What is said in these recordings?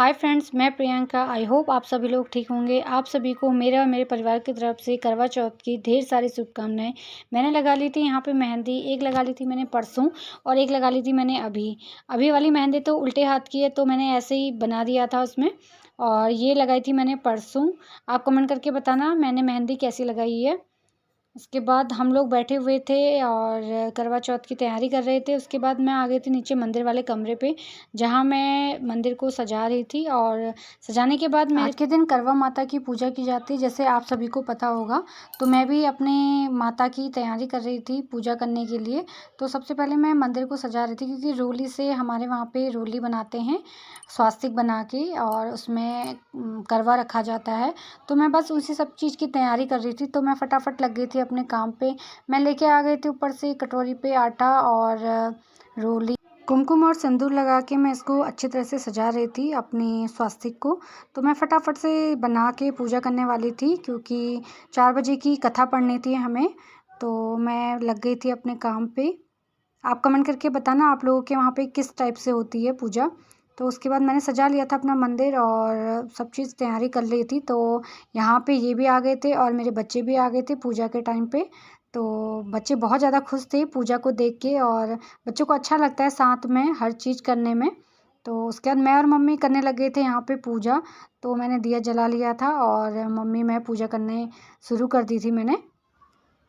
Hi friends, मैं Priyanka. I hope आप सभी लोग ठीक होंगे। आप सभी को मेरे और मेरे परिवार की तरफ से करवा चौथ की ढेर सारी शुभकामनाएं। मैंने लगा ली थी यहाँ पे मेहंदी, एक लगा ली थी मैंने परसों और एक लगा ली थी मैंने अभी। अभी वाली मेहंदी तो उल्टे हाथ की है, तो मैंने ऐसे ही बना दिया था उसमें। और ये लगाई थी मैंने परसों। आप कमेंट करके बताना मैंने मेहंदी कैसी लगाई है। उसके बाद हम लोग बैठे हुए थे और करवा चौथ की तैयारी कर रहे थे। उसके बाद मैं आ गई थी नीचे मंदिर वाले कमरे पे, जहाँ मैं मंदिर को सजा रही थी। और सजाने के बाद मैं आज के दिन करवा माता की पूजा की जाती है, जैसे आप सभी को पता होगा। तो मैं भी अपने माता की तैयारी कर रही थी पूजा करने के लिए। तो सबसे पहले मैं मंदिर को सजा रही थी, क्योंकि रोली से हमारे वहाँ पे रोली बनाते हैं स्वास्तिक बना के, और उसमें करवा रखा जाता है। तो मैं बस उसी सब चीज़ की तैयारी कर रही थी, तो मैं फटाफट लग गई थी अपने काम पे। मैं लेके आ गई थी ऊपर से कटोरी पे आटा और रोली, कुमकुम और सिंदूर लगा के मैं इसको अच्छी तरह से सजा रही थी अपनी स्वास्तिक को। तो मैं फटाफट से बना के पूजा करने वाली थी, क्योंकि 4 बजे की कथा पढ़नी थी हमें। तो मैं लग गई थी अपने काम पे। आप कमेंट करके बताना आप लोगों के वहाँ पे किस टाइप से होती है पूजा। तो उसके बाद मैंने सजा लिया था अपना मंदिर और सब चीज़ तैयारी कर ली थी। तो यहाँ पे ये भी आ गए थे और मेरे बच्चे भी आ गए थे पूजा के टाइम पे। तो बच्चे बहुत ज़्यादा खुश थे पूजा को देख के, और बच्चों को अच्छा लगता है साथ में हर चीज़ करने में। तो उसके बाद मैं और मम्मी करने लग गए थे यहाँ पे पूजा। तो मैंने दिया जला लिया था और मम्मी मैं पूजा करने शुरू कर दी थी मैंने।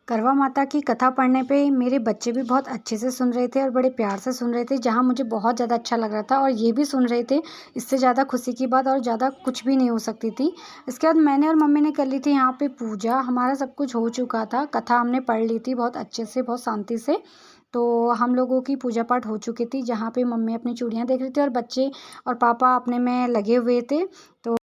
करवा माता की कथा पढ़ने पे मेरे बच्चे भी बहुत अच्छे से सुन रहे थे और बड़े प्यार से सुन रहे थे, जहाँ मुझे बहुत ज़्यादा अच्छा लग रहा था। और ये भी सुन रहे थे। इससे ज़्यादा खुशी की बात और ज़्यादा कुछ भी नहीं हो सकती थी। इसके बाद मैंने और मम्मी ने कर ली थी यहाँ पे पूजा। हमारा सब कुछ हो चुका था, कथा हमने पढ़ ली थी बहुत अच्छे से, बहुत शांति से। तो हम लोगों की पूजा पाठ हो चुकी थी, जहाँ पे मम्मी अपनी चूड़ियाँ देख रही थी और बच्चे और पापा अपने में लगे हुए थे। तो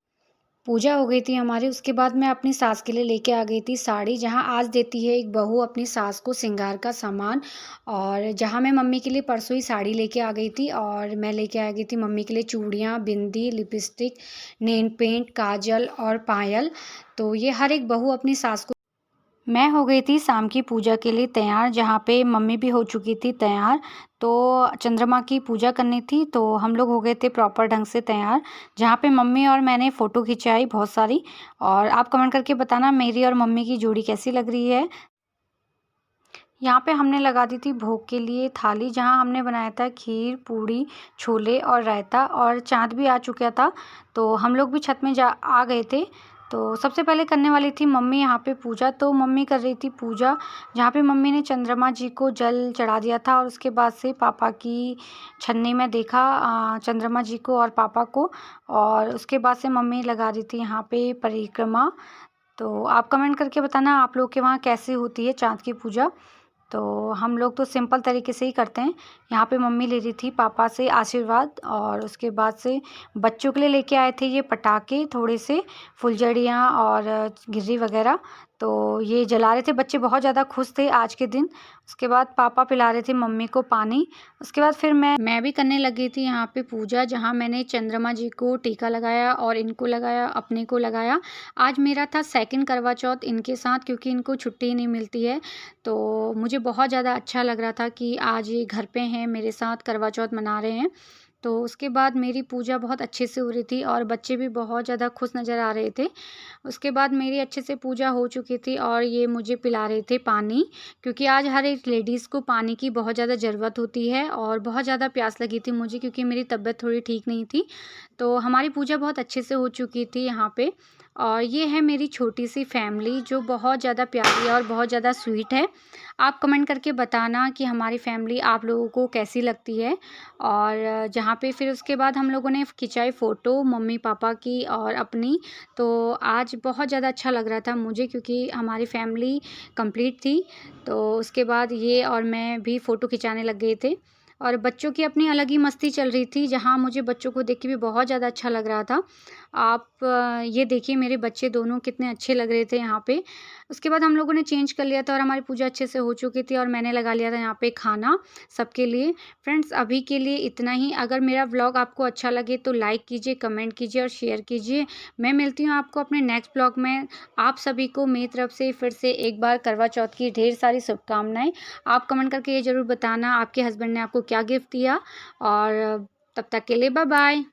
पूजा हो गई थी हमारी। उसके बाद मैं अपनी सास के लिए लेके आ गई थी साड़ी, जहाँ आज देती है एक बहू अपनी सास को श्रृंगार का सामान। और जहाँ मैं मम्मी के लिए परसों ही साड़ी लेके आ गई थी, और मैं लेके आ गई थी मम्मी के लिए चूड़ियाँ, बिंदी, लिपस्टिक, नेल पेंट, काजल और पायल। तो ये हर एक बहू अपनी सास को। मैं हो गई थी शाम की पूजा के लिए तैयार, जहाँ पे मम्मी भी हो चुकी थी तैयार। तो चंद्रमा की पूजा करनी थी, तो हम लोग हो गए थे प्रॉपर ढंग से तैयार, जहाँ पे मम्मी और मैंने फ़ोटो खिंचाई बहुत सारी। और आप कमेंट करके बताना मेरी और मम्मी की जोड़ी कैसी लग रही है। यहाँ पे हमने लगा दी थी भोग के लिए थाली, जहाँ हमने बनाया था खीर, पूड़ी, छोले और रायता, और चाँद भी आ चुका था। तो हम लोग भी छत में जा आ गए थे। तो सबसे पहले करने वाली थी मम्मी यहाँ पे पूजा। तो मम्मी कर रही थी पूजा, जहाँ पे मम्मी ने चंद्रमा जी को जल चढ़ा दिया था। और उसके बाद से पापा की छन्नी में देखा चंद्रमा जी को और पापा को। और उसके बाद से मम्मी लगा दी थी यहाँ पे परिक्रमा। तो आप कमेंट करके बताना आप लोग के वहाँ कैसे होती है चाँद की पूजा। तो हम लोग तो सिंपल तरीके से ही करते हैं। यहाँ पे मम्मी ले रही थी पापा से आशीर्वाद, और उसके बाद से बच्चों के लिए लेके आए थे ये पटाखे थोड़े से, फुलझड़ियाँ और गिर्री वगैरह। तो ये जला रहे थे, बच्चे बहुत ज़्यादा खुश थे आज के दिन। उसके बाद पापा पिला रहे थे मम्मी को पानी। उसके बाद फिर मैं भी करने लगी थी यहाँ पे पूजा, जहाँ मैंने चंद्रमा जी को टीका लगाया और इनको लगाया, अपने को लगाया। आज मेरा था सेकंड करवा चौथ इनके साथ, क्योंकि इनको छुट्टी नहीं मिलती है। तो मुझे बहुत ज़्यादा अच्छा लग रहा था कि आज ये घर पे हैं, मेरे साथ करवा चौथ मना रहे हैं। तो उसके बाद मेरी पूजा बहुत अच्छे से हो रही थी और बच्चे भी बहुत ज़्यादा खुश नज़र आ रहे थे। उसके बाद मेरी अच्छे से पूजा हो चुकी थी और ये मुझे पिला रहे थे पानी, क्योंकि आज हर एक लेडीज़ को पानी की बहुत ज़्यादा ज़रूरत होती है। और बहुत ज़्यादा प्यास लगी थी मुझे, क्योंकि मेरी तबीयत थोड़ी ठीक नहीं थी। तो हमारी पूजा बहुत अच्छे से हो चुकी थी यहाँ पे। और ये है मेरी छोटी सी फैमिली, जो बहुत ज़्यादा प्यारी है और बहुत ज़्यादा स्वीट है। आप कमेंट करके बताना कि हमारी फैमिली आप लोगों को कैसी लगती है। और जहाँ पे फिर उसके बाद हम लोगों ने खिंचाई फ़ोटो मम्मी पापा की और अपनी। तो आज बहुत ज़्यादा अच्छा लग रहा था मुझे, क्योंकि हमारी फैमिली कंप्लीट थी। तो उसके बाद ये और मैं भी फ़ोटो खिंचाने लग गए थे। और बच्चों की अपनी अलग ही मस्ती चल रही थी, जहाँ मुझे बच्चों को देख के भी बहुत ज़्यादा अच्छा लग रहा था। आप ये देखिए मेरे बच्चे दोनों कितने अच्छे लग रहे थे यहाँ पे। उसके बाद हम लोगों ने चेंज कर लिया था और हमारी पूजा अच्छे से हो चुकी थी, और मैंने लगा लिया था यहाँ पे खाना सबके लिए। फ्रेंड्स, अभी के लिए इतना ही। अगर मेरा व्लॉग आपको अच्छा लगे तो लाइक कीजिए, कमेंट कीजिए और शेयर कीजिए। मैं मिलती हूँ आपको अपने नेक्स्ट व्लॉग में। आप सभी को मेरी तरफ से फिर से एक बार करवा चौथ की ढेर सारी शुभकामनाएं। आप कमेंट करके ये ज़रूर बताना आपके हस्बैंड ने आपको क्या गिफ्ट दिया। और तब तक के लिए बाय बाय।